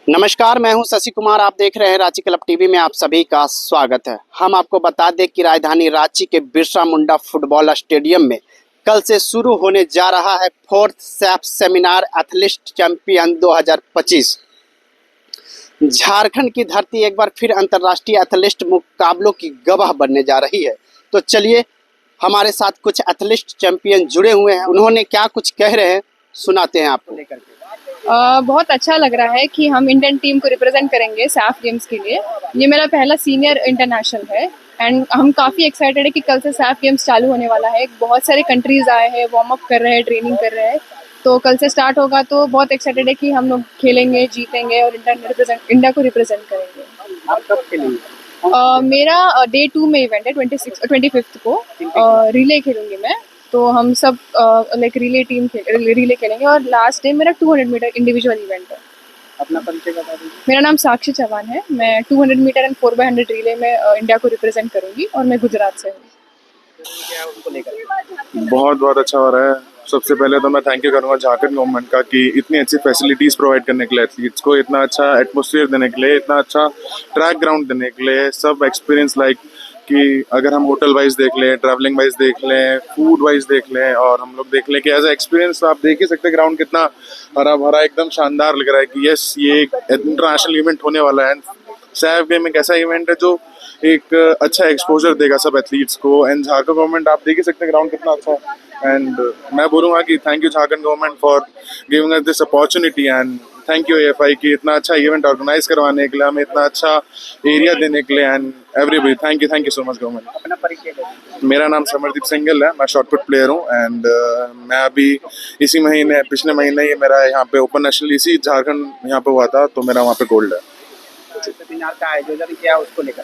नमस्कार, मैं हूं शशि कुमार। आप देख रहे हैं रांची क्लब टीवी में। आप सभी का स्वागत है। हम आपको बता दें कि राजधानी रांची के बिरसा मुंडा फुटबॉल स्टेडियम में कल से शुरू होने जा रहा है fourth Saif seminar athlete champion 2025। Jharkhand की धरती एक बार फिर अंतर्राष्ट्रीय एथलीट मुकाबलों की गवाह बनने जा रही है। तो चलिए, हमारे साथ कुछ एथलीट चैंपियन जुड़े हुए हैं, उन्होंने क्या कुछ कह रहे हैं सुनाते हैं आपको। लेकर बहुत अच्छा लग रहा है कि हम इंडियन टीम को रिप्रेजेंट करेंगे सैफ गेम्स के लिए। ये मेरा पहला सीनियर इंटरनेशनल है एंड हम काफ़ी एक्साइटेड है कि कल से सैफ गेम्स चालू होने वाला है। बहुत सारे कंट्रीज आए हैं, वार्म अप कर रहे हैं, ट्रेनिंग कर रहे हैं। तो कल से स्टार्ट होगा तो बहुत एक्साइटेड है कि हम लोग खेलेंगे, जीतेंगे और इंडिया को रिप्रेजेंट करेंगे। आप कब खेलेंगे? मेरा डे 2 में इवेंट है, 25th को रिले खेलूंगी मैं। तो हम सब लाइक रिले खेलेंगे और लास्ट डे मेरा 200 मीटर इंडिविजुअल इवेंट है। अपना परिचय बता दीजिए। मेरा नाम साक्षी चौहान है। मैं 200 मीटर एंड 4x100 रिले में इंडिया को रिप्रेजेंट करूंगी और मैं गुजरात से हूँ। बहुत बहुत अच्छा हो रहा है। सबसे पहले तो मैं थैंक यू करूंगा झारखंड गवर्नमेंट का कि इतनी अच्छी फैसिलिटीज प्रोवाइड करने के लिए एथलीट्स को, इतना अच्छा एटमॉस्फेयर देने के लिए, इतना अच्छा ट्रैक ग्राउंड देने के लिए, सब एक्सपीरियंस लाइक कि अगर हम होटल वाइज देख लें, ट्रैवलिंग वाइज देख लें, फूड वाइज देख लें और हम लोग देख लें कि एज ए एक्सपीरियंस आप देख ही सकते हैं ग्राउंड कितना हरा भरा एकदम शानदार लग रहा है कि यस ये एक इंटरनेशनल इवेंट होने वाला है। सैफ गेम एक ऐसा इवेंट है जो एक अच्छा एक्सपोजर देगा सब एथलीट्स को। एंड झारखंड गवर्नमेंट आप देख ही सकते हैं ग्राउंड कितना अच्छा है। एंड मैं बोलूँगा कि thank you Jharkhand government for giving us this opportunity and thank you AFI की इतना अच्छा इवेंट ऑर्गेनाइज करवाने के लिए, हमें इतना अच्छा एरिया देने के लिए and everybody thank you so much government. अपना परिचय दीजिए। मेरा नाम समरदीप सिंगल है, मैं शॉर्टपुट प्लेयर हूँ एंड मैं अभी इसी महीने पिछले महीने ये मेरा यहाँ पे ओपन नेशनल इसी झारखंड यहाँ पे हुआ था तो मेरा वहाँ पे गोल्ड है। सेमिनार का आयोजन किया उसको लेकर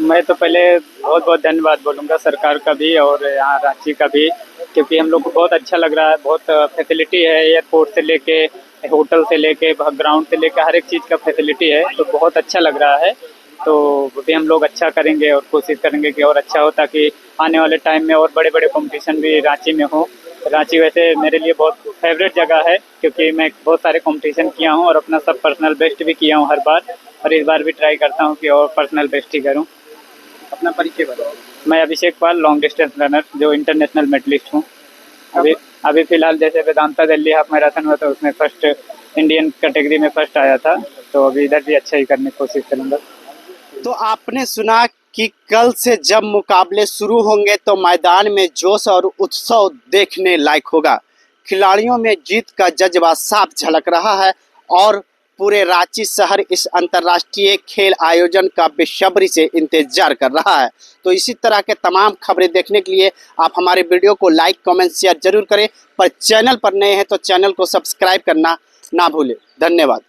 मैं तो पहले बहुत बहुत धन्यवाद बोलूँगा सरकार का भी और यहाँ रांची का भी, क्योंकि हम लोग को बहुत अच्छा लग रहा है। बहुत फैसिलिटी है, एयरपोर्ट से लेके होटल से लेके ग्राउंड से लेके हर एक चीज़ का फैसिलिटी है, तो बहुत अच्छा लग रहा है। तो भी हम लोग अच्छा करेंगे और कोशिश करेंगे कि और अच्छा हो, ताकि आने वाले टाइम में और बड़े बड़े कंपटीशन भी रांची में हो। रांची वैसे मेरे लिए बहुत फेवरेट जगह है, क्योंकि मैं बहुत सारे कंपटीशन किया हूँ और अपना सब पर्सनल बेस्ट भी किया हूँ हर बार, और इस बार भी ट्राई करता हूँ कि और पर्सनल बेस्ट ही करूँ। अपना परिचय बताओ। मैं अभिषेक पाल, लॉन्ग डिस्टेंस रनर, जो इंटरनेशनल मेडलिस्ट हूँ। अभी फिलहाल जैसे वेदांता दिल्ली हाफ मैराथन हुआ था उसमें फर्स्ट इंडियन कैटेगरी में फर्स्ट आया था, तो अभी इधर भी अच्छा ही करने की कोशिश करूँगा। तो आपने सुना कि कल से जब मुकाबले शुरू होंगे तो मैदान में जोश और उत्सव देखने लायक होगा। खिलाड़ियों में जीत का जज्बा साफ झलक रहा है और पूरे रांची शहर इस अंतर्राष्ट्रीय खेल आयोजन का बेसब्री से इंतजार कर रहा है। तो इसी तरह के तमाम खबरें देखने के लिए आप हमारे वीडियो को लाइक, कमेंट, शेयर जरूर करें। पर चैनल पर नए हैं तो चैनल को सब्सक्राइब करना ना भूलें। धन्यवाद।